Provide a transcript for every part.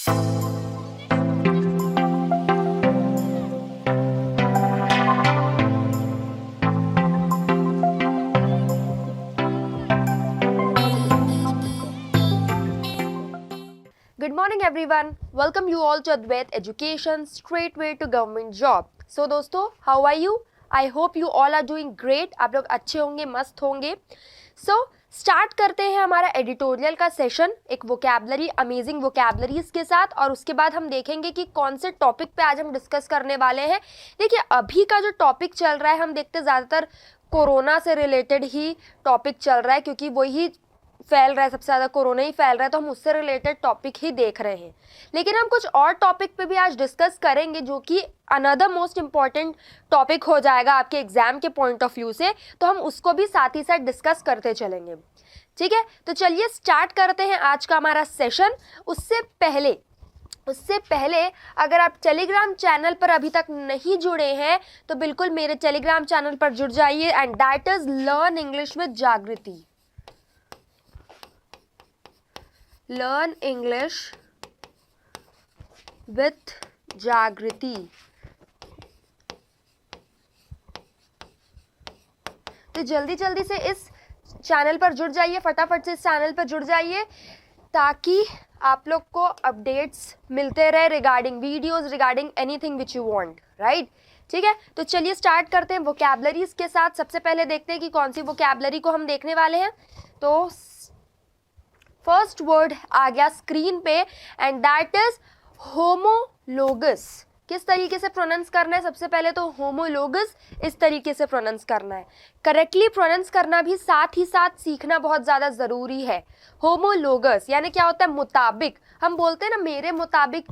Good morning everyone. Welcome you all to Advait Education Straight Way to Government Job. So दोस्तों, how are you? I hope you all are doing great. आप लोग अच्छे होंगे, मस्त होंगे. So start करते हैं हमारा एडिटोरियल का सेशन एक वोकैबलरी अमेजिंग वोकैबलरीज के साथ, और उसके बाद हम देखेंगे कि कौन से टॉपिक पे आज हम डिस्कस करने वाले हैं. देखिए, अभी का जो टॉपिक चल रहा है, हम देखते हैं ज़्यादातर कोरोना से रिलेटेड ही टॉपिक चल रहा है, क्योंकि वही फैल रहा है, सबसे ज़्यादा कोरोना ही फैल रहा है, तो हम उससे रिलेटेड टॉपिक ही देख रहे हैं. लेकिन हम कुछ और टॉपिक पे भी आज डिस्कस करेंगे, जो कि अनदर मोस्ट इम्पॉर्टेंट टॉपिक हो जाएगा आपके एग्जाम के पॉइंट ऑफ व्यू से, तो हम उसको भी साथ ही साथ डिस्कस करते चलेंगे. ठीक है, तो चलिए स्टार्ट करते हैं आज का हमारा सेशन. उससे पहले अगर आप टेलीग्राम चैनल पर अभी तक नहीं जुड़े हैं तो बिल्कुल मेरे टेलीग्राम चैनल पर जुड़ जाइए, and that is learn English with जागृति. लर्न इंग्लिश विथ जागृति. तो जल्दी जल्दी से इस चैनल पर जुड़ जाइए, फटाफट से इस चैनल पर जुड़ जाइए, ताकि आप लोग को अपडेट्स मिलते रहे regarding videos, regarding anything which you want, right. ठीक है, तो चलिए स्टार्ट करते हैं वोकैबलरीज के साथ. सबसे पहले देखते हैं कि कौन सी वोकैबलरी को हम देखने वाले हैं. तो फर्स्ट वर्ड आ गया स्क्रीन पे, एंड दैट इज होमोलोगस. किस तरीके से प्रोनाउंस करना है? सबसे पहले तो होमोलोगस इस तरीके से प्रोनाउंस करना है. करेक्टली प्रोनाउंस करना भी साथ ही साथ सीखना बहुत ज़्यादा ज़रूरी है. होमोलोगस यानी क्या होता है? मुताबिक. हम बोलते हैं ना, मेरे मुताबिक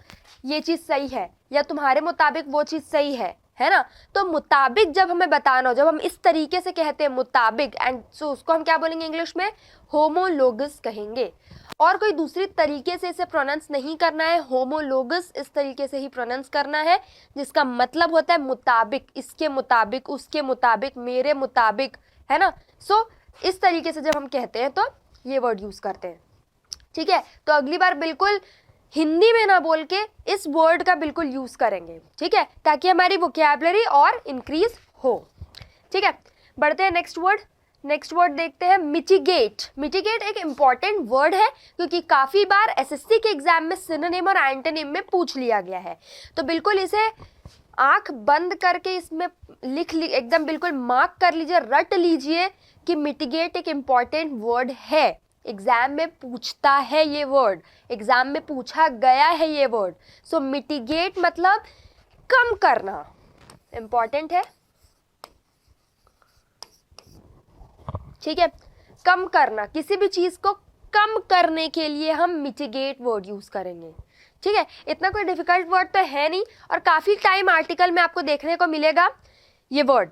ये चीज़ सही है, या तुम्हारे मुताबिक वो चीज़ सही है ना. तो मुताबिक जब हमें बताना हो, जब हम इस तरीके से कहते हैं मुताबिक, एंड सो उसको हम क्या बोलेंगे इंग्लिश में? होमोलोगस कहेंगे. और कोई दूसरी तरीके से इसे प्रोनाउंस नहीं करना है. होमोलोगस इस तरीके से ही प्रोनाउंस करना है, जिसका मतलब होता है मुताबिक, इसके मुताबिक, उसके मुताबिक, मेरे मुताबिक, है ना. सो इस तरीके से जब हम कहते हैं तो ये वर्ड यूज़ करते हैं. ठीक है, तो अगली बार बिल्कुल हिंदी में ना बोल के इस वर्ड का बिल्कुल यूज़ करेंगे. ठीक है, ताकि हमारी वोकैबलरी और इंक्रीज हो. ठीक है, बढ़ते हैं नेक्स्ट वर्ड. नेक्स्ट वर्ड देखते हैं मिटिगेट. मिटिगेट एक इम्पॉर्टेंट वर्ड है, क्योंकि काफ़ी बार एसएससी के एग्जाम में सिनोनिम और एंटोनिम में पूछ लिया गया है. तो बिल्कुल इसे आंख बंद करके इसमें एकदम बिल्कुल मार्क कर लीजिए, रट लीजिए कि मिटिगेट एक इम्पॉर्टेंट वर्ड है. एग्जाम में पूछता है ये वर्ड, एग्जाम में पूछा गया है ये वर्ड. सो मिटिगेट मतलब कम करना, इम्पॉर्टेंट है. ठीक है, कम करना, किसी भी चीज़ को कम करने के लिए हम मिटिगेट वर्ड यूज़ करेंगे. ठीक है, इतना कोई डिफिकल्ट वर्ड तो है नहीं, और काफ़ी टाइम आर्टिकल में आपको देखने को मिलेगा ये वर्ड.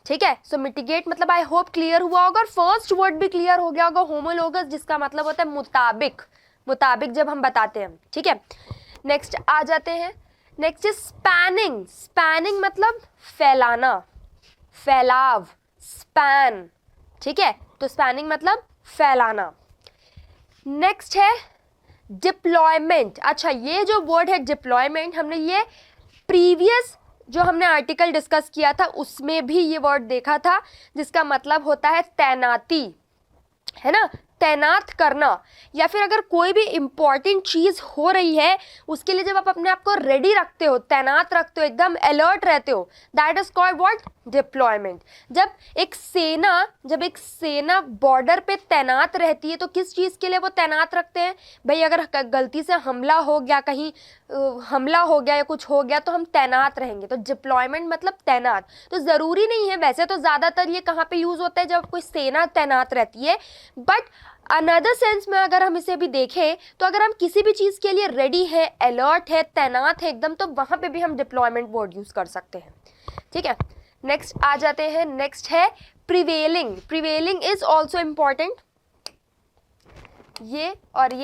ठीक है, सो मिटिगेट मतलब आई होप क्लियर हुआ होगा, और फर्स्ट वर्ड भी क्लियर हो गया होगा, होमोलोगस, जिसका मतलब होता है मुताबिक. मुताबिक जब हम बताते हैं. ठीक है, नेक्स्ट आ जाते हैं. Next is spanning. स्पैनिंग मतलब फैलाना, फैलाव, स्पैन. ठीक है, तो स्पैनिंग मतलब फैलाना. नेक्स्ट है डिप्लॉयमेंट. अच्छा, ये जो वर्ड है डिप्लॉयमेंट, हमने ये प्रीवियस जो हमने आर्टिकल डिस्कस किया था उसमें भी ये वर्ड देखा था, जिसका मतलब होता है तैनाती, है ना. तैनात करना, या फिर अगर कोई भी इम्पॉर्टेंट चीज़ हो रही है उसके लिए जब आप अपने आप को रेडी रखते हो, तैनात रखते हो, एकदम अलर्ट रहते हो, that is called what? Deployment. जब एक सेना बॉर्डर पे तैनात रहती है तो किस चीज़ के लिए वो तैनात रखते हैं भाई? अगर गलती से हमला हो गया, कहीं हमला हो गया या कुछ हो गया, तो हम तैनात रहेंगे. तो डिप्लॉयमेंट मतलब तैनात. तो ज़रूरी नहीं है, वैसे तो ज़्यादातर ये कहाँ पे यूज़ होता है? जब कोई सेना तैनात रहती है. बट अनदर सेंस में अगर हम इसे भी देखें तो अगर हम किसी भी चीज़ के लिए रेडी है, अलर्ट है, तैनात है एकदम, तो वहाँ पे भी हम डिप्लॉयमेंट वर्ड यूज़ कर सकते हैं. ठीक है, नेक्स्ट आ जाते हैं. नेक्स्ट है prevailing. Prevailing is also important. ये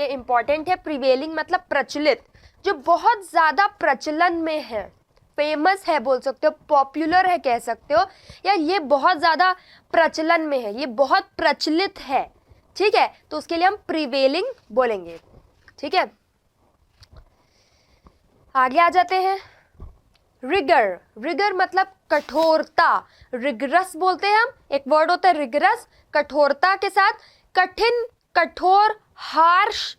इम्पॉर्टेंट है. प्रिवेलिंग मतलब प्रचलित, जो बहुत ज़्यादा प्रचलन में है, फेमस है बोल सकते हो, पॉपुलर है कह सकते हो, या ये बहुत ज़्यादा प्रचलन में है, ये बहुत प्रचलित है. ठीक है, तो उसके लिए हम प्रिवेलिंग बोलेंगे. ठीक है, आगे आ जाते हैं, रिगर। रिगर मतलब कठोरता, रिगरस बोलते हैं हम, एक वर्ड होता है रिगरस, कठोरता के साथ कठिन, कठोर, हार्श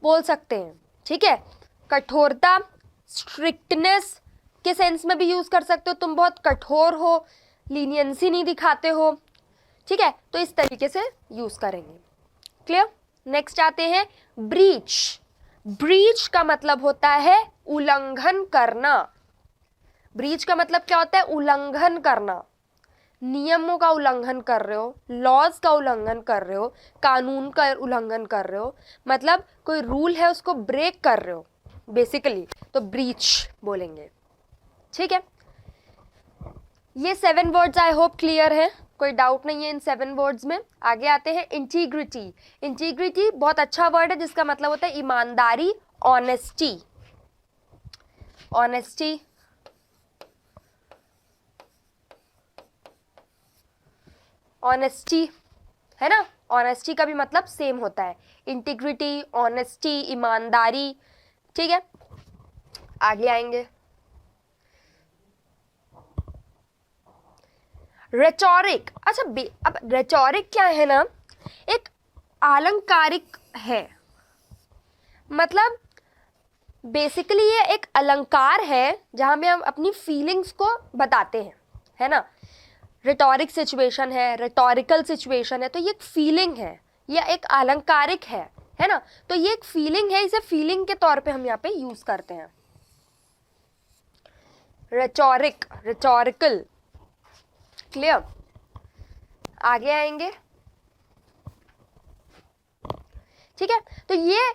बोल सकते हैं, ठीक है। कठोरता, स्ट्रिक्टनेस के सेंस में भी यूज कर सकते हो, तुम बहुत कठोर हो, लीनियंसी नहीं दिखाते हो, ठीक है, तो इस तरीके से यूज करेंगे। क्लियर। नेक्स्ट आते हैं ब्रीच। ब्रीच का मतलब होता है उल्लंघन करना। ब्रीच का मतलब क्या होता है? उल्लंघन करना, नियमों का उल्लंघन कर रहे हो, लॉज का उल्लंघन कर रहे हो, कानून का उल्लंघन कर रहे हो, मतलब कोई रूल है उसको ब्रेक कर रहे हो बेसिकली, तो ब्रीच बोलेंगे, ठीक है। ये 7 वर्ड्स आई होप क्लियर है, कोई डाउट नहीं है इन 7 वर्ड्स में। आगे आते हैं इंटीग्रिटी। इंटीग्रिटी बहुत अच्छा वर्ड है जिसका मतलब होता है ईमानदारी, ऑनेस्टी। ऑनेस्टी, ऑनेस्टी है ना, ऑनेस्टी का भी मतलब सेम होता है, इंटीग्रिटी, ऑनेस्टी, ईमानदारी, ठीक है। आगे आएंगे, रेटोरिक। अच्छा अब रेटोरिक क्या है ना, एक अलंकारिक है, मतलब बेसिकली ये एक अलंकार है जहां में हम अपनी फीलिंग्स को बताते हैं, है ना। रेटोरिक सिचुएशन है, रेटोरिकल सिचुएशन है, तो ये एक फीलिंग है, ये एक अलंकारिक है ना, तो ये एक फीलिंग है, इसे फीलिंग के तौर पे हम यहाँ पे यूज करते हैं। Rhetoric, rhetorical, clear. आगे आएंगे, ठीक है, तो ये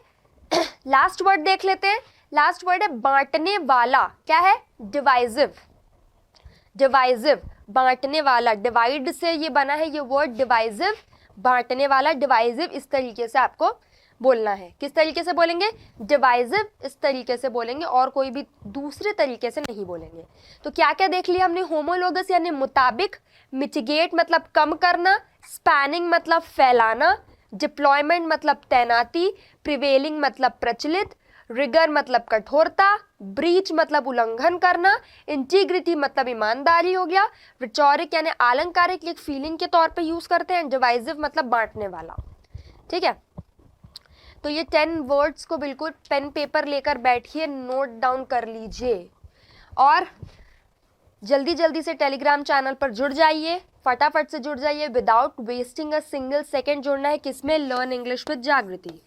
लास्ट वर्ड देख लेते हैं। लास्ट वर्ड है बांटने वाला। क्या है? डिवाइजिव। डिवाइजिव, बांटने वाला, डिवाइड से ये बना है ये वर्ड डिवाइजिव, बांटने वाला, डिवाइजिव, इस तरीके से आपको बोलना है। किस तरीके से बोलेंगे? डिवाइजिव, इस तरीके से बोलेंगे और कोई भी दूसरे तरीके से नहीं बोलेंगे। तो क्या क्या देख लिया हमने? होमोलोगस यानी मुताबिक, मिटिगेट मतलब कम करना, स्पैनिंग मतलब फैलाना, डिप्लॉयमेंट मतलब तैनाती, प्रिवेलिंग मतलब प्रचलित, रिगर मतलब कठोरता, ब्रीच मतलब उल्लंघन करना, इंटीग्रिटी मतलब ईमानदारी हो गया, रिटोरिक यानी अलंकारिक एक फीलिंग के तौर पे यूज करते हैं, डिवाइजिव मतलब बांटने वाला, ठीक है। तो ये 10 वर्ड्स को बिल्कुल पेन पेपर लेकर बैठिए, नोट डाउन कर लीजिए और जल्दी जल्दी से टेलीग्राम चैनल पर जुड़ जाइए, फटाफट से जुड़ जाइए, without wasting a single second. जुड़ना है किसमें? लर्न इंग्लिश विद जागृति।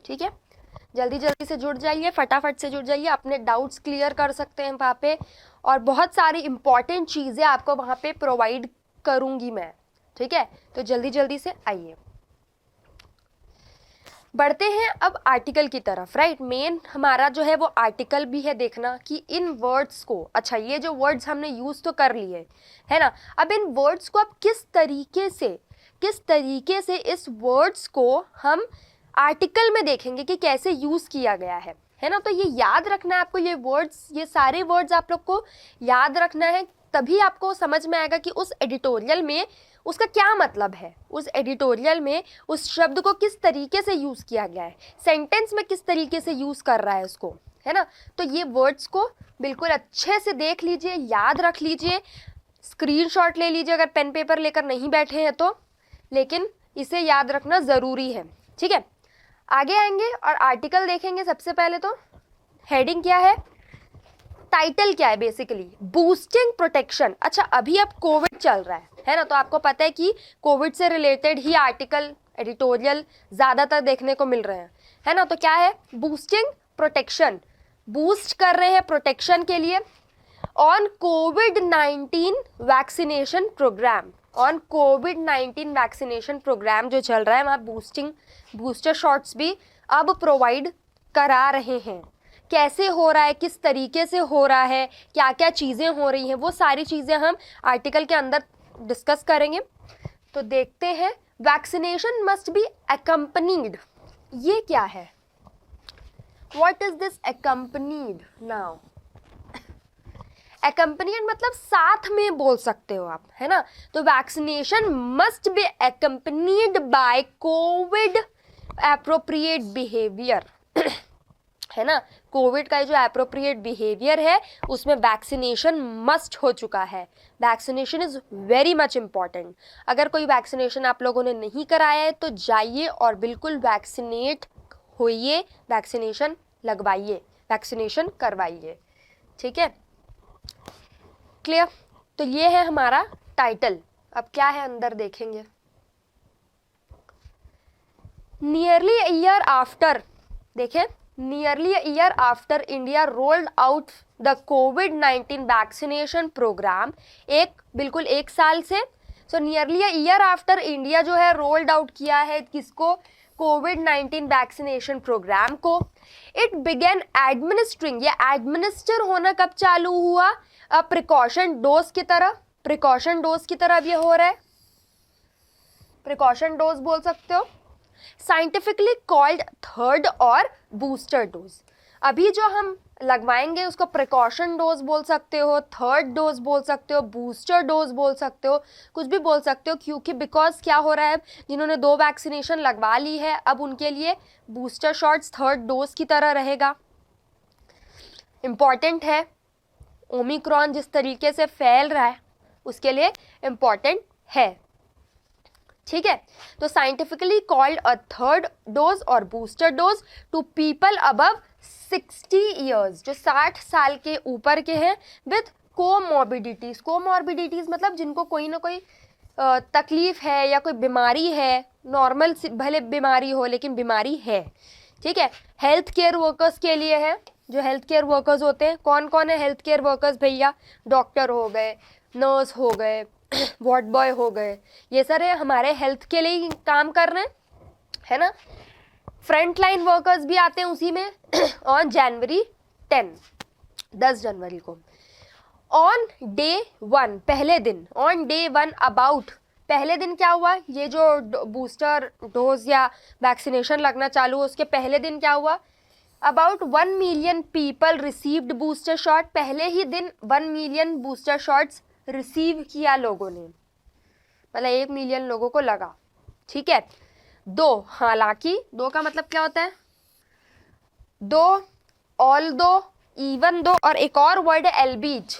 ठीक है, जल्दी जल्दी से जुड़ जाइए, फटाफट से जुड़ जाइए, अपने डाउट्स क्लियर कर सकते हैं वहाँ पे, और बहुत सारी इंपॉर्टेंट चीज़ें आपको वहाँ पे प्रोवाइड करूँगी मैं, ठीक है। तो जल्दी जल्दी से आइए। बढ़ते हैं अब आर्टिकल की तरफ, राइट। मेन हमारा जो है वो आर्टिकल भी है, देखना कि इन वर्ड्स को, अच्छा ये जो वर्ड्स हमने यूज़ तो कर लिए है ना, अब इन वर्ड्स को अब किस तरीके से इस वर्ड्स को हम आर्टिकल में देखेंगे कि कैसे यूज़ किया गया है ना। तो ये याद रखना है आपको, ये वर्ड्स, ये सारे वर्ड्स आप लोग को याद रखना है, तभी आपको समझ में आएगा कि उस एडिटोरियल में उसका क्या मतलब है, उस एडिटोरियल में उस शब्द को किस तरीके से यूज़ किया गया है, सेंटेंस में किस तरीके से यूज़ कर रहा है उसको, है ना। तो ये वर्ड्स को बिल्कुल अच्छे से देख लीजिए, याद रख लीजिए, स्क्रीनशॉट ले लीजिए अगर पेन पेपर लेकर नहीं बैठे हैं तो, लेकिन इसे याद रखना ज़रूरी है, ठीक है। आगे आएंगे और आर्टिकल देखेंगे। सबसे पहले तो हेडिंग क्या है, टाइटल क्या है, बेसिकली बूस्टिंग प्रोटेक्शन। अच्छा अभी अब कोविड चल रहा है ना, तो आपको पता है कि कोविड से रिलेटेड ही आर्टिकल, एडिटोरियल ज़्यादातर देखने को मिल रहे हैं, है ना। तो क्या है? बूस्टिंग प्रोटेक्शन, बूस्ट कर रहे हैं प्रोटेक्शन के लिए, on covid vaccination programme, on covid vaccination programme जो चल रहा है वहाँ बूस्टर शॉट्स भी अब प्रोवाइड करा रहे हैं। कैसे हो रहा है, किस तरीके से हो रहा है, क्या क्या चीज़ें हो रही हैं, वो सारी चीज़ें हम आर्टिकल के अंदर डिस्कस करेंगे। तो देखते हैं, वैक्सीनेशन मस्ट बी अकम्पनीड, ये क्या है? What is this accompanied? Now accompanied मतलब साथ में बोल सकते हो आप, है ना। तो vaccination must be accompanied by Covid appropriate behaviour, है ना। कोविड का जो एप्रोप्रिएट बिहेवियर है उसमें वैक्सीनेशन मस्ट हो चुका है। Vaccination is very much important. अगर कोई वैक्सीनेशन आप लोगों ने नहीं कराया है तो जाइए और बिल्कुल वैक्सीनेट होइए, वैक्सीनेशन लगवाइए, वैक्सीनेशन करवाइए, ठीक है, क्लियर। तो ये है हमारा टाइटल। अब क्या है अंदर देखेंगे। नियरली अ ईयर आफ्टर, देखें, nearly a year after India rolled out the COVID-19 vaccination program, बिल्कुल एक साल से, so nearly a year after India जो है rolled out किया है किसको, COVID-19 वैक्सीनेशन प्रोग्राम को। इट बिगेन एडमिनिस्ट्रिंग, ये एडमिनिस्टर होना कब चालू हुआ, अब प्रिकॉशन डोज की तरह, प्रिकॉशन डोज की तरह अब ये हो रहा है, प्रिकॉशन डोज बोल सकते हो, साइंटिफिकली कॉल्ड थर्ड और बूस्टर डोज। अभी जो हम लगवाएंगे उसको प्रिकॉशन डोज बोल सकते हो, थर्ड डोज बोल सकते हो, बूस्टर डोज बोल सकते हो, कुछ भी बोल सकते हो, क्योंकि बिकॉज क्या हो रहा है, जिन्होंने 2 वैक्सीनेशन लगवा ली है अब उनके लिए बूस्टर शॉट्स थर्ड डोज की तरह रहेगा। इम्पॉर्टेंट है, ओमिक्रॉन जिस तरीके से फैल रहा है उसके लिए इम्पॉर्टेंट है, ठीक है। तो scientifically called a third dose और booster dose to people above 60 years, जो 60 साल के ऊपर के हैं, विथ कोमॉर्बिडिटीज। कोमॉर्बिडिटीज मतलब जिनको कोई ना कोई तकलीफ है या कोई बीमारी है, नॉर्मल भले बीमारी हो लेकिन बीमारी है, ठीक है। हेल्थ केयर वर्कर्स के लिए है, जो हेल्थ केयर वर्कर्स होते हैं, कौन कौन है हेल्थ केयर वर्कर्स भैया, डॉक्टर हो गए, नर्स हो गए, वार्ड बॉय हो गए, ये सारे हमारे हेल्थ के लिए ही काम कर रहे हैं, है ना। फ्रंट लाइन वर्कर्स भी आते हैं उसी में। ऑन जनवरी 10 जनवरी को, ऑन डे 1, पहले दिन, ऑन डे 1 अबाउट, पहले दिन क्या हुआ, ये जो बूस्टर डोज या वैक्सीनेशन लगना चालू हो उसके पहले दिन क्या हुआ, about 1 million people received booster shot, पहले ही दिन 1 मिलियन बूस्टर शॉट्स रिसीव किया लोगों ने, मतलब 1 मिलियन लोगों को लगा, ठीक है। 2, हालांकि, 2 का मतलब क्या होता है, 2, ऑल दो, इवन दो, और एक और वर्ड है एल्बीज,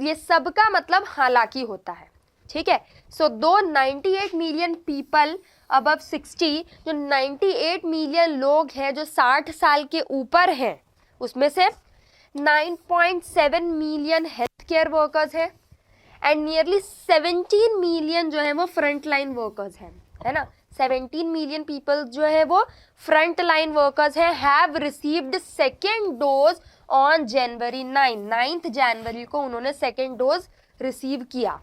ये सब का मतलब हालांकि होता है, ठीक है। सो 98 मिलियन पीपल अबव 60, जो 98 मिलियन लोग हैं जो 60 साल के ऊपर हैं, उसमें से 9.7 मिलियन हेल्थ केयर वर्कर्स हैं एंड नियरली 17 मिलियन जो है वो फ्रंट लाइन वर्कर्स हैं, है ना। 17 मिलियन पीपल जो है वो फ्रंट लाइन वर्कर्स हैं, have received second dose on January 9 जनवरी को उन्होंने सेकेंड डोज रिसीव किया,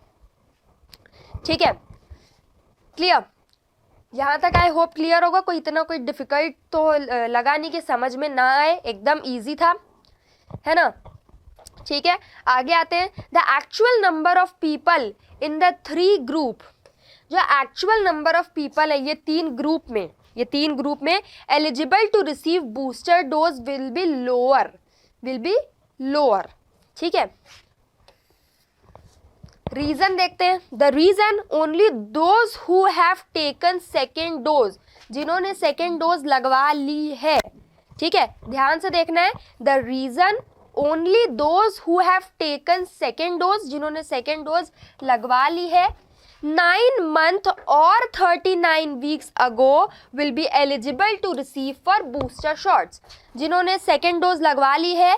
ठीक है, क्लियर। यहाँ तक आई होप क्लियर होगा, कोई इतना कोई डिफिकल्ट तो लगा नहीं कि समझ में ना आए, एकदम इजी था, है ना, ठीक है। आगे आते हैं, the actual number of people in the 3 group, जो एक्चुअल नंबर ऑफ पीपल है ये 3 ग्रुप में, ये 3 ग्रुप में eligible to receive booster dose will be lower, ठीक है। रीजन देखते हैं, the reason only those who have taken second dose, जिन्होंने सेकेंड डोज लगवा ली है, ठीक है, ध्यान से देखना है, the reason only those who have taken second dose, जिन्होंने सेकेंड डोज लगवा ली है, 9 month और 39 weeks ago will be eligible to receive for booster shots, जिन्होंने सेकेंड डोज लगवा ली है,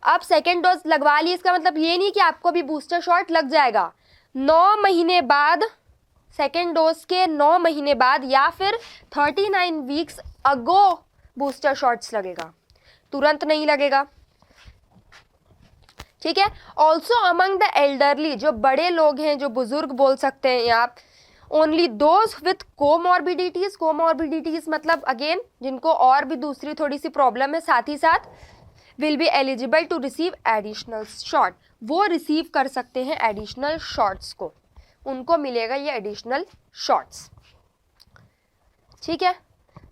अब सेकेंड डोज लगवा ली, इसका मतलब ये नहीं कि आपको भी बूस्टर शॉट लग जाएगा, 9 महीने बाद, सेकेंड डोज के 9 महीने बाद या फिर 39 वीक्स अगो बूस्टर शॉट्स लगेगा, तुरंत नहीं लगेगा, ठीक है। ऑल्सो अमंग द एल्डरली, जो बड़े लोग हैं, जो बुजुर्ग बोल सकते हैं आप, only those with comorbidities, comorbidities मतलब अगेन जिनको और भी दूसरी थोड़ी सी प्रॉब्लम है साथ ही साथ, will be eligible to receive additional shot, वो रिसीव कर सकते हैं एडिशनल शॉट्स को, उनको मिलेगा ये एडिशनल शॉट्स, ठीक है।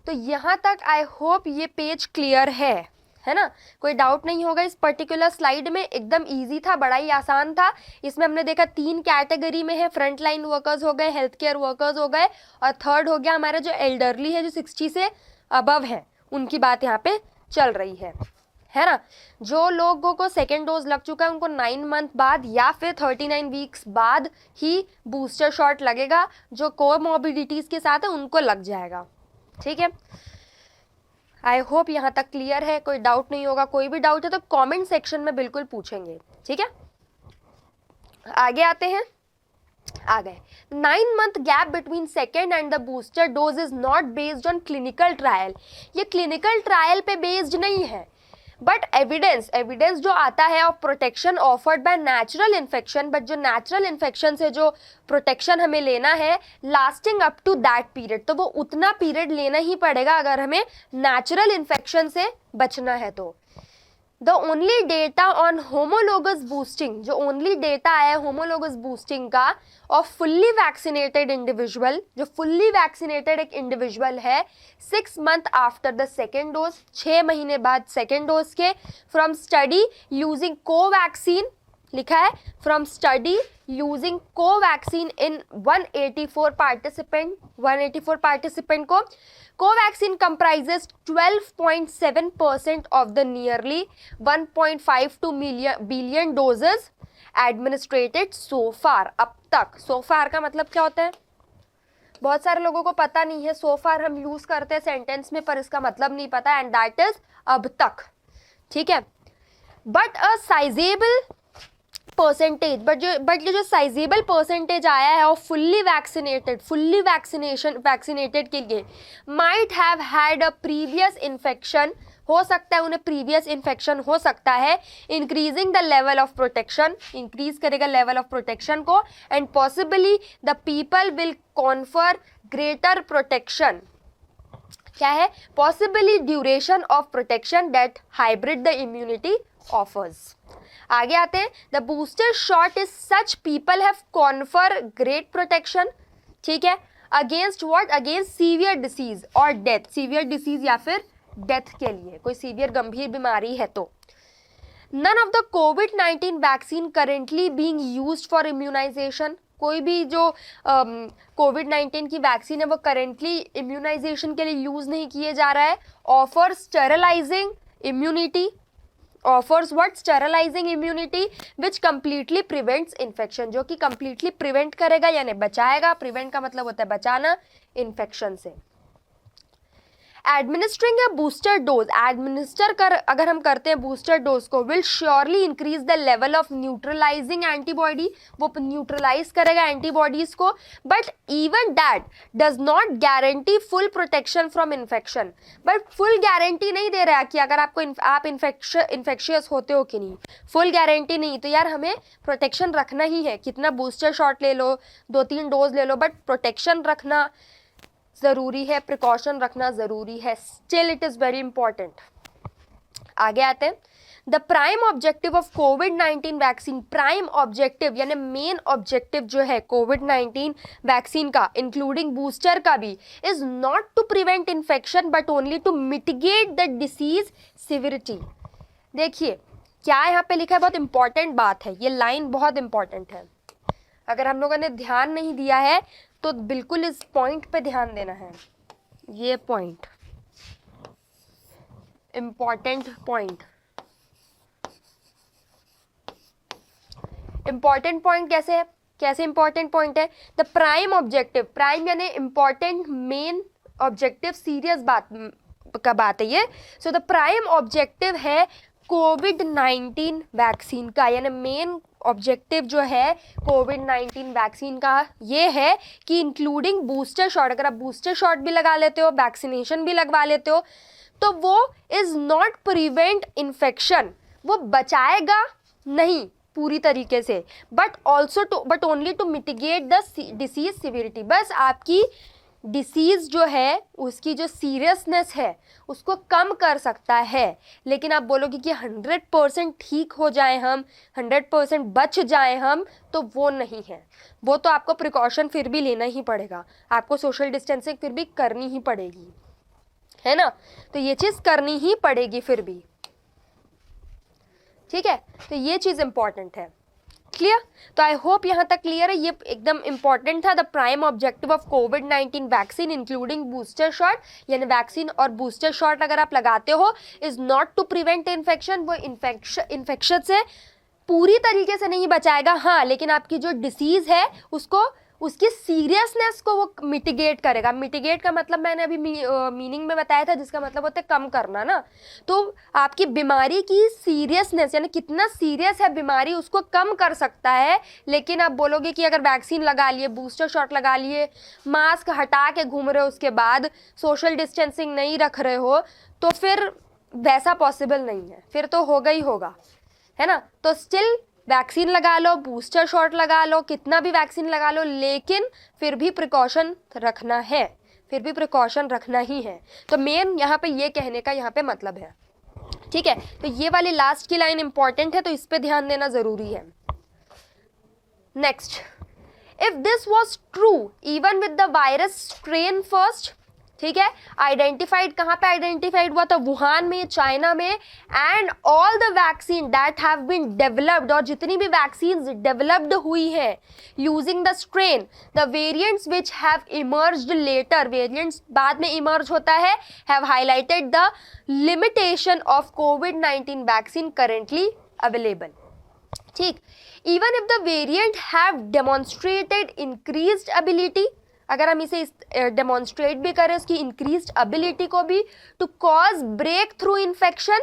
तो यहाँ तक आई होप ये पेज क्लियर है, है ना। कोई डाउट नहीं होगा इस पर्टिकुलर स्लाइड में, एकदम इजी था, बड़ा ही आसान था। इसमें हमने देखा 3 कैटेगरी में है, फ्रंट लाइन वर्कर्स हो गए, हेल्थ केयर वर्कर्स हो गए, और थर्ड हो गया हमारे जो एल्डरली है, जो 60 से अबव है, उनकी बात यहाँ पे चल रही है ना। जो लोगों को सेकेंड डोज लग चुका है उनको 9 मंथ बाद या फिर 39 वीक्स बाद ही बूस्टर शॉट लगेगा। जो कोमॉर्बिडिटीज़ के साथ है उनको लग जाएगा, ठीक है। आई होप यहाँ तक क्लियर है, कोई डाउट नहीं होगा। कोई भी डाउट है तो कमेंट सेक्शन में बिल्कुल पूछेंगे, ठीक है। आगे आते हैं, आ गए। 9 month gap between second and the booster dose is not based on clinical trial. ये क्लिनिकल ट्रायल पे बेस्ड नहीं है, बट एविडेंस जो आता है of protection offered by natural infection, but जो नेचुरल इन्फेक्शन से जो प्रोटेक्शन हमें लेना है lasting up to that period, तो वो उतना पीरियड लेना ही पड़ेगा अगर हमें नेचुरल इन्फेक्शन से बचना है तो। The only data on homologous boosting, जो ओनली डेटा आया होमोलोगस बूस्टिंग का ऑफ फुल्ली वैक्सीनेटेड इंडिविजुअल, जो फुल्ली वैक्सीनेटेड एक इंडिविजुअल है 6 month after the second dose, 6 महीने बाद सेकेंड डोज के, फ्रॉम स्टडी यूजिंग कोवैक्सीन, लिखा है from study using Covaxin in 184 participant को। Covaxin comprises 12.7% of the nearly 1.52 billion doses administered so far, अब तक। so far का मतलब क्या होता है, बहुत सारे लोगों को पता नहीं है। so far हम यूज करते हैं सेंटेंस में, पर इसका मतलब नहीं पता, एंड दैट इज अब तक, ठीक है। But a sizeable percentage, but ये जो साइजेबल परसेंटेज आया है और फुल्ली वैक्सीनेटेड के लिए might have had a previous infection, हो सकता है उन्हें प्रीवियस इन्फेक्शन हो सकता है, increasing the level of protection, increase करेगा लेवल ऑफ प्रोटेक्शन को, and possibly the people will confer greater protection. क्या है, possibly duration of protection that hybrid the immunity offers. आगे आते हैं, the booster shot is such people have confer great protection, ठीक है, against what, against severe disease और death, severe disease या फिर डेथ के लिए, कोई सीवियर गंभीर बीमारी है तो। नन ऑफ द कोविड-19 vaccine currently being used for immunisation, कोई भी जो कोविड-19 की वैक्सीन है वो करेंटली इम्यूनाइजेशन के लिए यूज नहीं किए जा रहा है। Offer sterilising immunity, offers what, sterilizing immunity which completely prevents infection, जो कि completely prevent करेगा यानी बचाएगा, prevent का मतलब होता है बचाना infection से। एडमिनिस्ट्रिंग ए बूस्टर डोज, एडमिनिस्टर कर अगर हम करते हैं बूस्टर डोज को, will surely increase the level of neutralising antibody, वो न्यूट्रलाइज करेगा एंटीबॉडीज को, but even that does not guarantee full protection from infection. But full guarantee नहीं दे रहा है कि अगर आपको आप इन्फेक्शियस होते हो कि नहीं, फुल गारंटी नहीं। तो यार हमें प्रोटेक्शन रखना ही है, कितना बूस्टर शॉट ले लो, 2-3 डोज ले लो, बट प्रोटेक्शन रखना ज़रूरी है, प्रिकॉशन रखना ज़रूरी है, still it is very important. आगे आते हैं, द प्राइम ऑब्जेक्टिव ऑफ कोविड-19 वैक्सीन, प्राइम ऑब्जेक्टिव यानी मेन ऑब्जेक्टिव जो है कोविड-19 वैक्सीन का, इंक्लूडिंग बूस्टर का भी, is not to prevent infection but only to mitigate the disease severity. देखिए क्या यहाँ पे लिखा है, बहुत इंपॉर्टेंट बात है, ये लाइन बहुत इंपॉर्टेंट है, अगर हम लोगों ने ध्यान नहीं दिया है तो बिल्कुल इस पॉइंट पे ध्यान देना है। ये पॉइंट इंपॉर्टेंट पॉइंट कैसे है, कैसे इंपॉर्टेंट पॉइंट है। द प्राइम ऑब्जेक्टिव, प्राइम यानी इंपॉर्टेंट, मेन ऑब्जेक्टिव, सीरियस बात का बात है ये। सो द प्राइम ऑब्जेक्टिव है कोविड-19 वैक्सीन का, यानी मेन ऑब्जेक्टिव जो है कोविड-19 वैक्सीन का ये है कि इंक्लूडिंग बूस्टर शॉट, अगर आप बूस्टर शॉट भी लगा लेते हो, वैक्सीनेशन भी लगवा लेते हो, तो वो इज़ नॉट प्रिवेंट इन्फेक्शन, वो बचाएगा नहीं पूरी तरीके से, but only to mitigate the disease severity, बस आपकी डिसीज़ जो है उसकी जो सीरियसनेस है उसको कम कर सकता है। लेकिन आप बोलोगे कि 100% ठीक हो जाए हम, 100% बच जाए हम, तो वो नहीं है, वो तो आपको प्रिकॉशन फिर भी लेना ही पड़ेगा, आपको सोशल डिस्टेंसिंग फिर भी करनी ही पड़ेगी, है ना, तो ये चीज़ करनी ही पड़ेगी फिर भी। ठीक है, तो ये चीज़ इंपॉर्टेंट है। क्लियर? तो आई होप यहाँ तक क्लियर है, ये एकदम इंपॉर्टेंट था। द प्राइम ऑब्जेक्टिव ऑफ कोविड-19 वैक्सीन इंक्लूडिंग बूस्टर शॉट, यानी वैक्सीन और बूस्टर शॉट अगर आप लगाते हो, is not to prevent infection, वो इन्फेक्शन से पूरी तरीके से नहीं बचाएगा, हाँ, लेकिन आपकी जो डिसीज़ है उसको, उसकी सीरियसनेस को वो मिटिगेट करेगा। मिटिगेट का मतलब मैंने अभी मीनिंग में बताया था, जिसका मतलब होता है कम करना ना। तो आपकी बीमारी की सीरियसनेस, यानी कितना सीरियस है बीमारी, उसको कम कर सकता है। लेकिन आप बोलोगे कि अगर वैक्सीन लगा लिए, बूस्टर शॉट लगा लिए, मास्क हटा के घूम रहे हो, उसके बाद सोशल डिस्टेंसिंग नहीं रख रहे हो, तो फिर वैसा पॉसिबल नहीं है, फिर तो होगा ही होगा, है ना। तो स्टिल वैक्सीन लगा लो, बूस्टर शॉट लगा लो, कितना भी वैक्सीन लगा लो, लेकिन फिर भी प्रिकॉशन रखना है, फिर भी प्रिकॉशन रखना ही है। तो मेन यहाँ पे ये कहने का यहाँ पे मतलब है, ठीक है। तो ये वाली लास्ट की लाइन इंपॉर्टेंट है, तो इस पे ध्यान देना ज़रूरी है। Next, if this was true even with the virus strain first, ठीक है, आइडेंटिफाइड, कहाँ पे आइडेंटिफाइड हुआ था? वुहान में, चाइना में। And all the vaccine that have been developed, और जितनी भी वैक्सीन डेवलप्ड हुई है using the strain, the variants which have emerged later, variants बाद में इमर्ज होता है, have highlighted the limitation of कोविड-19 वैक्सीन करेंटली अवेलेबल। ठीक, even if the variant have demonstrated increased ability, अगर हम इसे डेमोन्स्ट्रेट भी करें उसकी इंक्रीज्ड एबिलिटी को भी, to cause break through infection,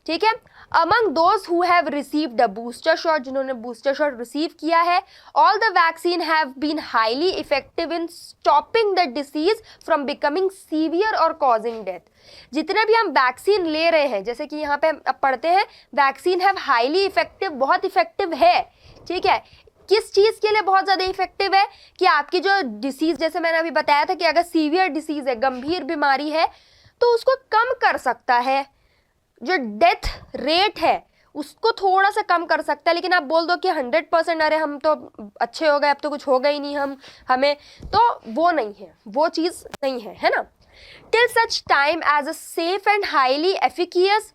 ठीक है, among those who have received the booster shot, जिन्होंने बूस्टर शॉट रिसीव किया है, all the vaccine have been highly effective in stopping the disease from becoming severe और causing death. जितने भी हम vaccine ले रहे हैं, जैसे कि यहाँ पे अब पढ़ते हैं, वैक्सीन हैव हाईली इफेक्टिव, बहुत इफेक्टिव है, ठीक है। किस चीज़ के लिए बहुत ज़्यादा इफेक्टिव है? कि आपकी जो डिसीज़, जैसे मैंने अभी बताया था कि अगर सीवियर डिसीज़ है, गंभीर बीमारी है, तो उसको कम कर सकता है, जो डेथ रेट है उसको थोड़ा सा कम कर सकता है। लेकिन आप बोल दो कि 100% अरे हम तो अच्छे हो गए, अब तो कुछ होगा ही नहीं हमें, तो वो नहीं है, वो चीज़ नहीं है ना। Till such time as a safe and highly efficacious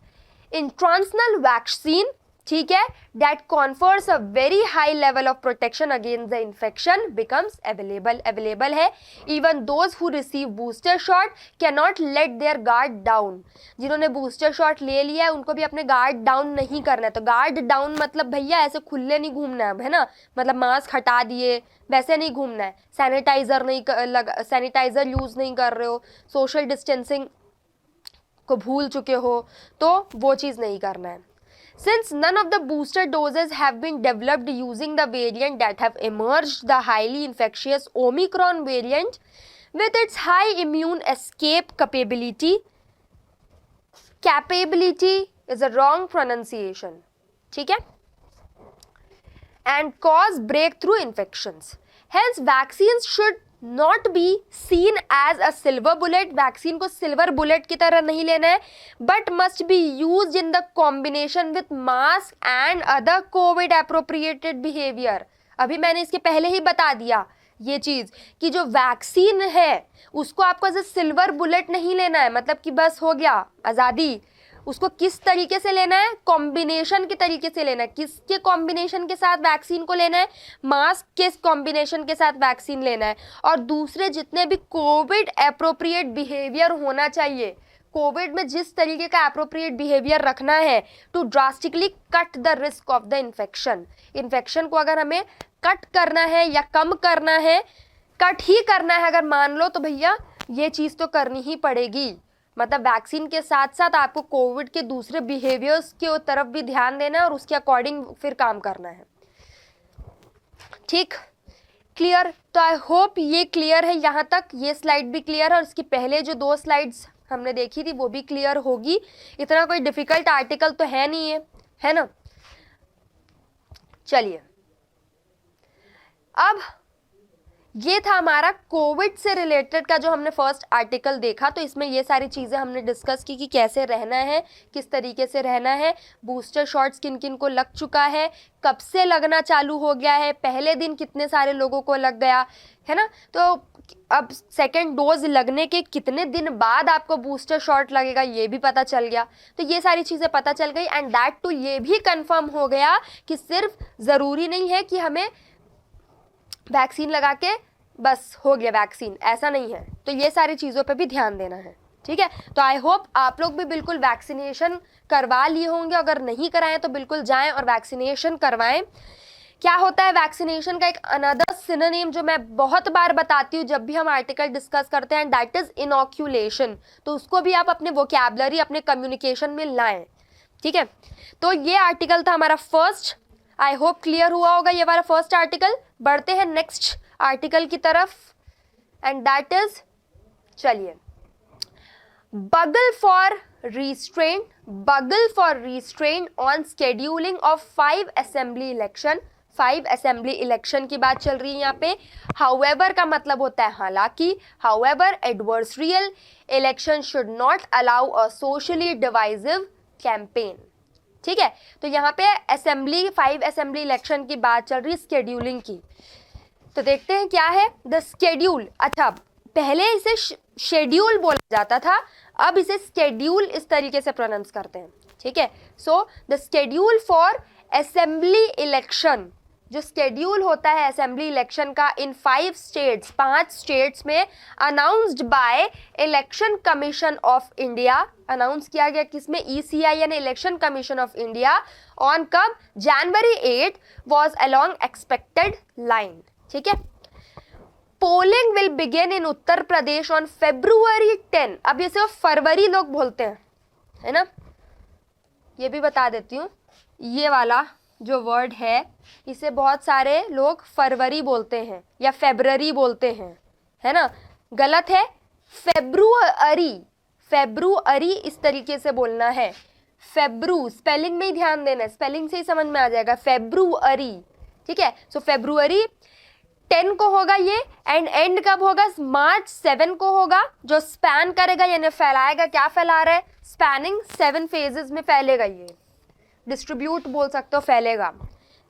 intranasal vaccine, ठीक है, that confers a very high level of protection against the infection becomes available है। Even those who receive booster shot can not let their guard down, जिन्होंने booster shot ले लिया है उनको भी अपने गार्ड डाउन नहीं करना है। तो गार्ड डाउन मतलब भैया ऐसे खुले नहीं घूमना है ना, मतलब मास्क हटा दिए वैसे नहीं घूमना है, सैनिटाइजर यूज़ नहीं कर रहे हो, सोशल डिस्टेंसिंग को भूल चुके हो, तो वो चीज़ नहीं करना है। Since none of the booster doses have been developed using the variant that have emerged, the highly infectious Omicron variant with its high immune escape capability is a wrong pronunciation, ठीक है, and cause breakthrough infections. Hence vaccines should not be seen as a silver bullet, vaccine को silver bullet की तरह नहीं लेना है, but must be used in the combination with mask and other COVID appropriated behavior. अभी मैंने इसके पहले ही बता दिया ये चीज़ कि जो वैक्सीन है उसको आपको ऐसे सिल्वर बुलेट नहीं लेना है, मतलब कि बस हो गया आज़ादी। उसको किस तरीके से लेना है? कॉम्बिनेशन के तरीके से लेना है। किसके कॉम्बिनेशन के साथ वैक्सीन को लेना है? मास्क के कॉम्बिनेशन के साथ वैक्सीन लेना है। और दूसरे जितने भी कोविड एप्रोप्रिएट बिहेवियर होना चाहिए, कोविड में जिस तरीके का एप्रोप्रिएट बिहेवियर रखना है to drastically cut the risk of the infection को अगर हमें कट करना है या कम करना है, कट ही करना है अगर मान लो, तो भैया ये चीज़ तो करनी ही पड़ेगी। मतलब वैक्सीन के साथ साथ आपको कोविड के दूसरे बिहेवियर्स की तरफ भी ध्यान देना है और उसके अकॉर्डिंग फिर काम करना है। ठीक, क्लियर? तो आई होप ये क्लियर है, यहाँ तक ये स्लाइड भी क्लियर है और इसकी पहले जो 2 स्लाइड्स हमने देखी थी वो भी क्लियर होगी। इतना कोई डिफिकल्ट आर्टिकल तो है नहीं है ना। चलिए, अब ये था हमारा कोविड से रिलेटेड का जो हमने फर्स्ट आर्टिकल देखा। तो इसमें ये सारी चीज़ें हमने डिस्कस की कि कैसे रहना है, किस तरीके से रहना है, बूस्टर शॉट्स किन किन को लग चुका है, कब से लगना चालू हो गया है, पहले दिन कितने सारे लोगों को लग गया है ना, तो अब सेकेंड डोज लगने के कितने दिन बाद आपको बूस्टर शॉट लगेगा ये भी पता चल गया। तो ये सारी चीज़ें पता चल गई एंड दैट टू ये भी कंफर्म हो गया कि सिर्फ ज़रूरी नहीं है कि हमें वैक्सीन लगा के बस हो गया वैक्सीन, ऐसा नहीं है। तो ये सारी चीज़ों पे भी ध्यान देना है, ठीक है। तो आई होप आप लोग भी बिल्कुल वैक्सीनेशन करवा लिए होंगे, अगर नहीं कराएं तो बिल्कुल जाएं और वैक्सीनेशन करवाएं। क्या होता है वैक्सीनेशन का एक अनदर सिनोनिम जो मैं बहुत बार बताती हूँ जब भी हम आर्टिकल डिस्कस करते हैं, दैट इज इनॉक्यूलेशन। तो उसको भी आप अपने वोकैबुलरी, अपने कम्युनिकेशन में लाएं, ठीक है। तो ये आर्टिकल था हमारा फर्स्ट, आई होप क्लियर हुआ होगा ये वाला फर्स्ट आर्टिकल। बढ़ते हैं नेक्स्ट आर्टिकल की तरफ एंड दैट इज, चलिए, बगल for restrain on scheduling of 5 assembly election. 5 assembly election की बात चल रही है यहाँ पे। हाउएवर का मतलब होता है हालांकि, however adversarial election should not allow a socially divisive campaign, ठीक है। तो यहाँ पे असेंबली 5 असेंबली इलेक्शन की बात चल रही है, स्केड्यूलिंग की। तो देखते हैं क्या है द स्केड्यूल। अच्छा, पहले इसे शेड्यूल बोला जाता था, अब इसे स्केड्यूल इस तरीके से प्रोनाउंस करते हैं, ठीक है। So the schedule for assembly election, जो स्केड्यूल होता है असेंबली इलेक्शन का इन 5 स्टेट्स, 5 स्टेट्स में, announced by election commission of India, announce किया गया किसमें, ECI यानी election commission of India, on कब, जनवरी 8 वॉज अलोंग एक्सपेक्टेड लाइन, ठीक है। Polling will begin in Uttar Pradesh on February 10। अब ये सिर्फ फरवरी लोग बोलते हैं, है ना, ये भी बता देती हूँ, ये वाला जो वर्ड है इसे बहुत सारे लोग फरवरी बोलते हैं या फेब्रुअरी बोलते हैं, है ना, गलत है। फेब्रुअरी इस तरीके से बोलना है। फेब्रू, स्पेलिंग में ही ध्यान देना है, स्पेलिंग से ही समझ में आ जाएगा, फेब्रुअरी, ठीक है। सो फेब्रुअरी 10 को होगा ये, एंड एंड कब होगा, मार्च 7 को होगा, जो स्पैन करेगा यानी फैलाएगा। क्या फैला रहा है, स्पैनिंग 7 फेजेस में फैलेगा, ये डिस्ट्रीब्यूट बोल सकते हो, फैलेगा,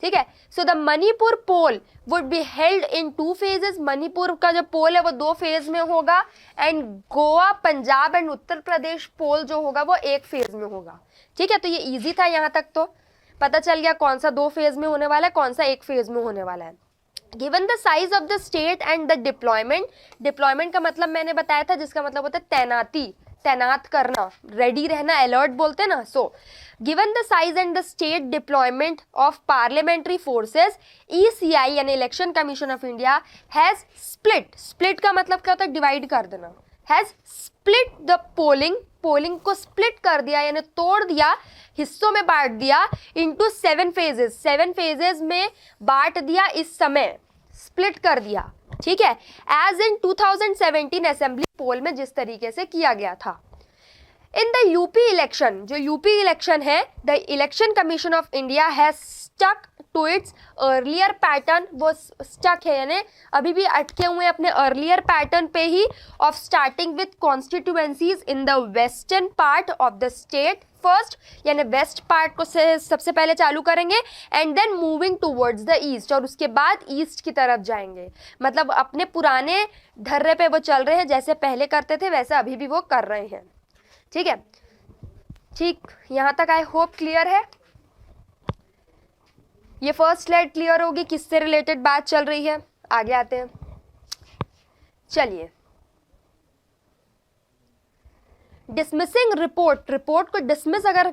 ठीक है। So the Manipur poll would be held in 2 phases. Manipur का जो पोल है वो 2 फेज में होगा, and Goa, Punjab and Uttar Pradesh poll जो होगा वो 1 फेज में होगा, ठीक है। तो ये इजी था, यहाँ तक तो पता चल गया कौन सा 2 फेज में होने वाला है, कौन सा 1 फेज में होने वाला है। Given the size of the state and the deployment, deployment का मतलब मैंने बताया था, जिसका मतलब होता है तैनाती, तैनात करना, रेडी रहना, अलर्ट बोलते हैं ना। So given the size and the state deployment of parliamentary forces, ECI यानी election commission of India has split का मतलब क्या होता है, डिवाइड कर देना, हैज स्प्लिट द पोलिंग को स्प्लिट कर दिया यानी तोड़ दिया, हिस्सों में बांट दिया, इनटू 7 फेजेस, 7 फेजेस में बांट दिया, इस समय स्प्लिट कर दिया, ठीक है, एज इन 2017 असेंबली पोल में जिस तरीके से किया गया था। इन द यूपी इलेक्शन, जो यूपी इलेक्शन है, the election commission of India has stuck to its earlier pattern, वो स्टक है यानी अभी भी अटके हुए अपने अर्लियर पैटर्न पे ही, off starting with constituencies in the western part of the state first, यानी वेस्ट पार्ट को से सबसे पहले चालू करेंगे, and then moving towards the east, और उसके बाद ईस्ट की तरफ जाएंगे। मतलब अपने पुराने ढर्रे पे वो चल रहे हैं, जैसे पहले करते थे वैसे अभी भी वो कर रहे हैं, ठीक है। ठीक, यहाँ तक आई होप क्लियर है। ये फर्स्ट स्लाइड क्लियर होगी, किससे रिलेटेड बात चल रही है। आगे आते हैं, चलिए, डिसमिसिंग रिपोर्ट को डिसमिस अगर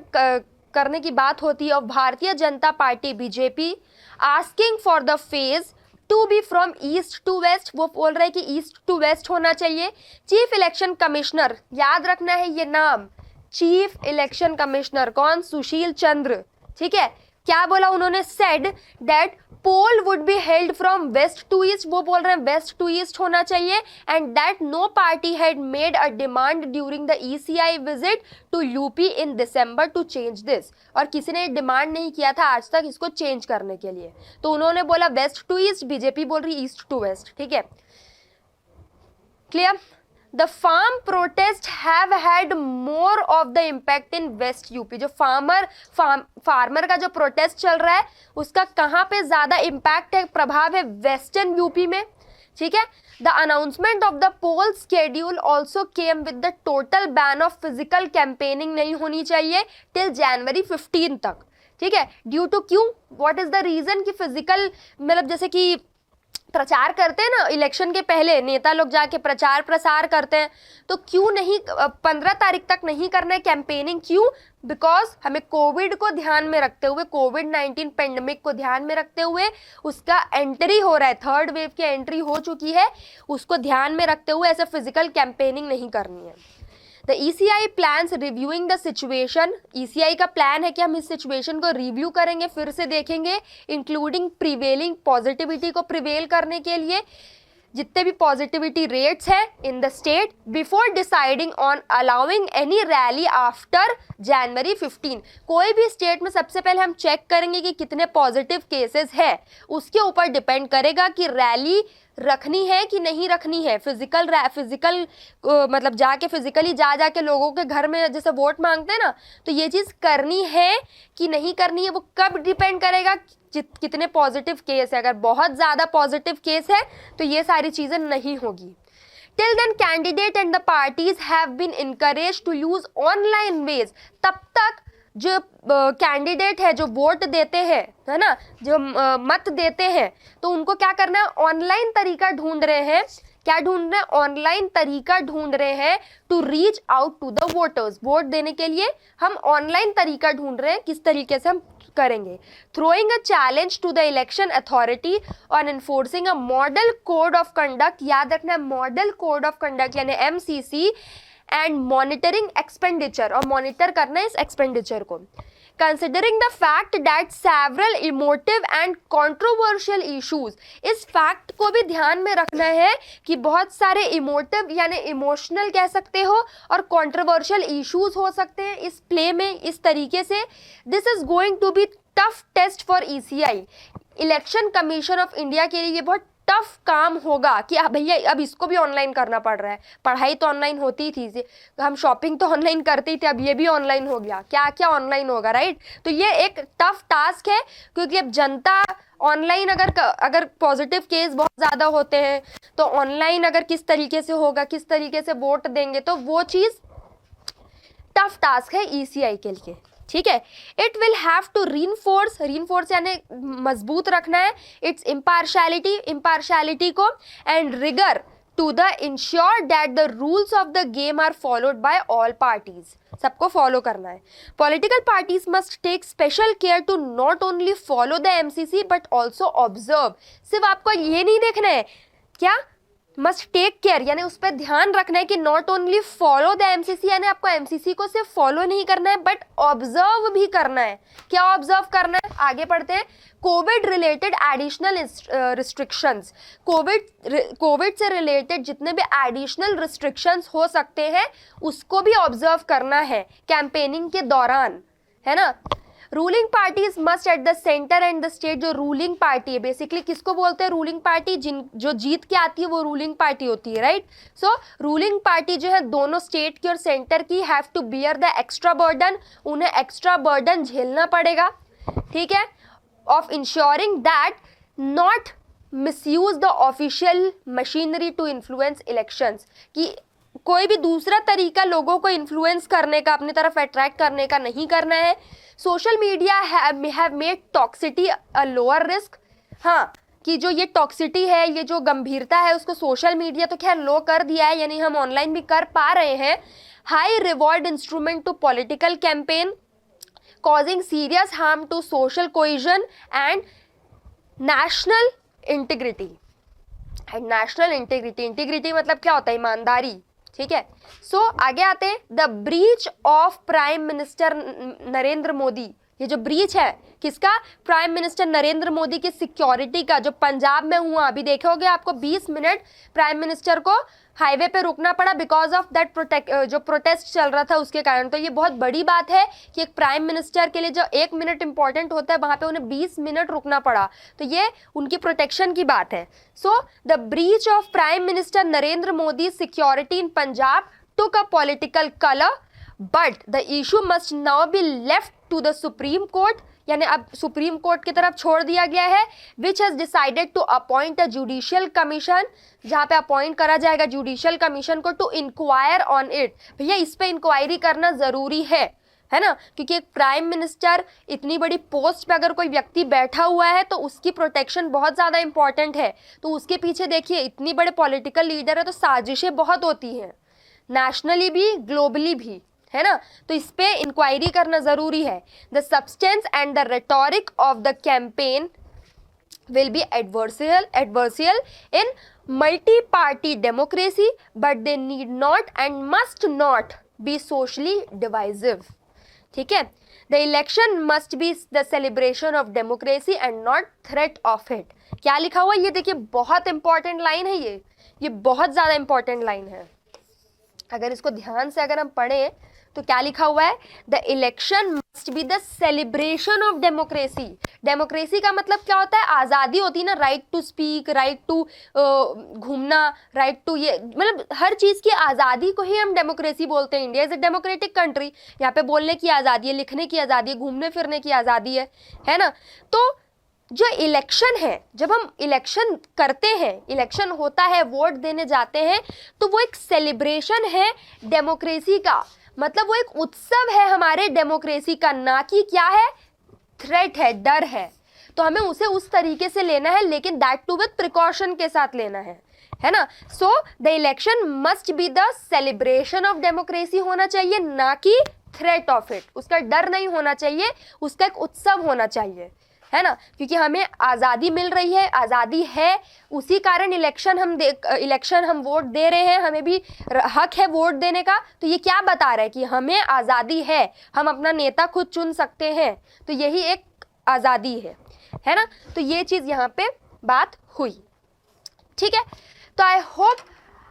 करने की बात होती है, और Bharatiya Janata party BJP asking for the phase to be from east to west, वो बोल रहे हैं कि ईस्ट टू वेस्ट होना चाहिए। चीफ इलेक्शन कमिश्नर, याद रखना है ये नाम, चीफ इलेक्शन कमिश्नर कौन, सुशील चंद्र, ठीक है। क्या बोला उन्होंने, said that poll would be held from west to east, वो बोल रहे हैं वेस्ट टू ईस्ट होना चाहिए, and that no party had made a demand during the ECI visit to UP in December to change this, और किसी ने demand नहीं किया था आज तक इसको चेंज करने के लिए। तो उन्होंने बोला वेस्ट टू ईस्ट, बीजेपी बोल रही ईस्ट टू वेस्ट, ठीक है। Clear? The farm protest have had more of the impact in west UP. जो फार्मर का जो प्रोटेस्ट चल रहा है उसका कहाँ पे ज्यादा इम्पैक्ट है, प्रभाव है? वेस्टर्न यूपी में, ठीक है। The announcement of the poll schedule also came with the total ban of physical campaigning नहीं होनी चाहिए टिल जनवरी 15 तक, ठीक है। ड्यू टू क्यों, व्हाट इज द रीजन कि फिजिकल मतलब जैसे कि प्रचार करते हैं ना इलेक्शन के पहले, नेता लोग जाके प्रचार प्रसार करते हैं, तो क्यों नहीं 15 तारीख तक नहीं करना है कैंपेनिंग? क्यों? बिकॉज हमें कोविड को ध्यान में रखते हुए, कोविड-19 पेंडेमिक को ध्यान में रखते हुए उसका एंट्री हो रहा है, थर्ड वेव की एंट्री हो चुकी है, उसको ध्यान में रखते हुए ऐसे फिजिकल कैंपेनिंग नहीं करनी है। The ECI plans reviewing the situation. ECI का प्लान है कि हम इस सिचुएशन को रिव्यू करेंगे, फिर से देखेंगे, इंक्लूडिंग प्रिवेलिंग पॉजिटिविटी को प्रिवेल करने के लिए, जितने भी पॉजिटिविटी रेट्स हैं in the state, before deciding on allowing any rally after जनवरी 15। कोई भी स्टेट में सबसे पहले हम चेक करेंगे कि कितने पॉजिटिव केसेस है, उसके ऊपर डिपेंड करेगा कि रैली रखनी है कि नहीं रखनी है। फिजिकल मतलब जाके फिजिकली जा के लोगों के घर में जैसे वोट मांगते हैं ना, तो ये चीज़ करनी है कि नहीं करनी है वो कब डिपेंड करेगा, कितने पॉजिटिव केस है। अगर बहुत ज़्यादा पॉजिटिव केस है तो ये सारी चीज़ें नहीं होगी। Till then, candidate and the parties have been encouraged to use online ways। तब तक जो कैंडिडेट है, जो वोट देते हैं, है ना, जो मत देते हैं, तो उनको क्या करना है, ऑनलाइन तरीका ढूंढ रहे हैं। क्या ढूंढ रहे हैं? ऑनलाइन तरीका ढूंढ रहे हैं to reach out to the voters. Vote देने के लिए हम ऑनलाइन तरीका ढूंढ रहे हैं, किस तरीके से हम करेंगे। Throwing a challenge to the election authority on enforcing a model code of conduct. याद रखना है, मॉडल कोड ऑफ कंडक्ट यानी MCC, एंड मॉनिटरिंग एक्सपेंडिचर, और मॉनिटर करना है इस एक्सपेंडिचर को। Considering the fact that several emotive and controversial issues. इस फैक्ट को भी ध्यान में रखना है कि बहुत सारे इमोटिव यानी इमोशनल कह सकते हो और कंट्रोवर्शियल इश्यूज हो सकते हैं इस प्ले में इस तरीके से। This is going to be tough test for ECI। Election commission of India के लिए ये बहुत टफ काम होगा कि भैया अब इसको भी ऑनलाइन करना पड़ रहा है। पढ़ाई तो ऑनलाइन होती थी, हम शॉपिंग तो ऑनलाइन करते ही थे, अब ये भी ऑनलाइन हो गया, क्या क्या ऑनलाइन होगा, राइट। तो ये एक टफ टास्क है, क्योंकि अब जनता ऑनलाइन अगर पॉजिटिव केस बहुत ज़्यादा होते हैं तो ऑनलाइन अगर किस तरीके से होगा, किस तरीके से वोट देंगे, तो वो चीज़ टफ टास्क है ECI के लिए, ठीक है। It will have to reinforce यानी मजबूत रखना है इट्स इम्पार्शलिटी को, and rigour to the ensure that the rules of the game are followed by all parties. सबको फॉलो करना है। Political parties must take special care to not only follow the MCC but also observe. सिर्फ आपको ये नहीं देखना है, क्या मस्ट टेक केयर यानी उस पर ध्यान रखना है कि not only follow the MCC यानी आपको MCC को सिर्फ फॉलो नहीं करना है बट ऑब्जर्व भी करना है। क्या ऑब्जर्व करना है? आगे पढ़ते हैं। Covid related additional restrictions. Covid से रिलेटेड जितने भी एडिशनल रिस्ट्रिक्शंस हो सकते हैं उसको भी ऑब्जर्व करना है कैंपेनिंग के दौरान, है ना। Ruling parties must at the centre and the state. जो रूलिंग पार्टी है बेसिकली किसको बोलते हैं? रूलिंग पार्टी जो जीत के आती है वो रूलिंग पार्टी होती है, राइट। सो रूलिंग पार्टी जो है दोनों स्टेट की और सेंटर की have to bear the extra burden. उन्हें एक्स्ट्रा बर्डन झेलना पड़ेगा, ठीक है, of ensuring that not misuse the official machinery to influence elections. कि कोई भी दूसरा तरीका लोगों को इन्फ्लुएंस करने का, अपनी तरफ अट्रैक्ट करने का नहीं करना है। Social media have made toxicity a lower risk. हाँ, कि जो ये टॉक्सिटी है, ये जो गंभीरता है, उसको सोशल मीडिया तो खैर लो कर दिया है, यानी हम ऑनलाइन भी कर पा रहे हैं। High reward instrument to political campaign causing serious harm to social cohesion and national integrity. Integrity मतलब क्या होता है? ईमानदारी, ठीक है। सो आगे आते हैं। The breach of prime minister Narendra Modi. ये जो ब्रीच है किसका, प्राइम मिनिस्टर नरेंद्र मोदी की सिक्योरिटी का, जो पंजाब में हुआ। अभी देखे होगे आपको 20 मिनट प्राइम मिनिस्टर को हाईवे पे रुकना पड़ा बिकॉज ऑफ दैट जो प्रोटेस्ट चल रहा था उसके कारण। तो ये बहुत बड़ी बात है कि एक प्राइम मिनिस्टर के लिए जो 1 मिनट इंपॉर्टेंट होता है वहां पे उन्हें 20 मिनट रुकना पड़ा, तो ये उनकी प्रोटेक्शन की बात है। So the breach of prime minister Narendra Modi security in Punjab took a political color, but the issue must now be left to the Supreme Court, यानी अब सुप्रीम कोर्ट की तरफ छोड़ दिया गया है, which has decided to appoint a judicial commission, जहाँ पे अपॉइंट करा जाएगा जुडिशियल कमीशन को to inquire on it। भैया इस पे इंक्वायरी करना जरूरी है ना, क्योंकि एक प्राइम मिनिस्टर इतनी बड़ी पोस्ट पे अगर कोई व्यक्ति बैठा हुआ है तो उसकी प्रोटेक्शन बहुत ज़्यादा इंपॉर्टेंट है। तो उसके पीछे देखिए इतनी बड़े पॉलिटिकल लीडर है तो साजिशें बहुत होती हैं, नेशनली भी ग्लोबली भी, है ना। तो इस पे इंक्वायरी करना जरूरी है। The substance and the rhetoric of the campaign will be adversarial in multi-party democracy, but they need not and must not be socially divisive। ठीक है, the election must be the celebration of democracy and not threat of it। क्या लिखा हुआ ये देखिए, बहुत important line है ये बहुत ज्यादा इंपॉर्टेंट लाइन है। अगर इसको ध्यान से अगर हम पढ़ें तो क्या लिखा हुआ है, the election must be the celebration of democracy. Democracy का मतलब क्या होता है, आज़ादी होती है ना, right to speak, right to घूमना, राइट टू ये, मतलब हर चीज़ की आज़ादी को ही हम डेमोक्रेसी बोलते हैं। India is a democratic country, यहाँ पे बोलने की आज़ादी है, लिखने की आज़ादी है, घूमने फिरने की आज़ादी है ना। तो जो इलेक्शन है, जब हम इलेक्शन करते हैं, इलेक्शन होता है, वोट देने जाते हैं, तो वो एक सेलिब्रेशन है डेमोक्रेसी का, मतलब वो एक उत्सव है हमारे डेमोक्रेसी का, ना कि क्या है, थ्रेट है, डर है। तो हमें उसे उस तरीके से लेना है, लेकिन दैट टू विद प्रिकॉशन के साथ लेना है ना। So the election must be the celebration of democracy होना चाहिए, ना कि थ्रेट ऑफ इट। उसका डर नहीं होना चाहिए, उसका एक उत्सव होना चाहिए, है ना, क्योंकि हमें आज़ादी मिल रही है, आज़ादी है, उसी कारण इलेक्शन हम वोट दे रहे हैं, हमें भी हक है वोट देने का। तो ये क्या बता रहा है कि हमें आज़ादी है, हम अपना नेता खुद चुन सकते हैं, तो यही एक आज़ादी है ना। तो ये चीज़ यहाँ पे बात हुई, ठीक है। तो आई होप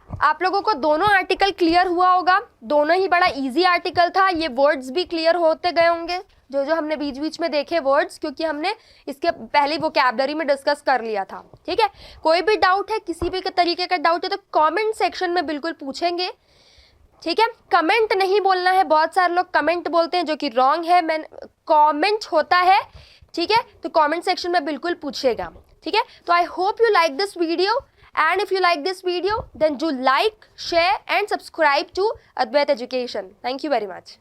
आप लोगों को दोनों आर्टिकल क्लियर हुआ होगा, दोनों ही बड़ा इजी आर्टिकल था। ये वर्ड्स भी क्लियर होते गए होंगे, जो हमने बीच बीच में देखे वर्ड्स, क्योंकि हमने इसके पहले वोकैबुलरी में डिस्कस कर लिया था, ठीक है। कोई भी डाउट है, किसी भी तरीके का डाउट है तो कमेंट सेक्शन में बिल्कुल पूछेंगे, ठीक है। कमेंट नहीं बोलना है, बहुत सारे लोग कमेंट बोलते हैं जो कि रॉन्ग है, कमेंट होता है, ठीक है। तो कमेंट सेक्शन में बिल्कुल पूछेगा, ठीक है। तो I hope you like this video, and if you like this video then do like, share and subscribe to Advait Education। Thank you very much।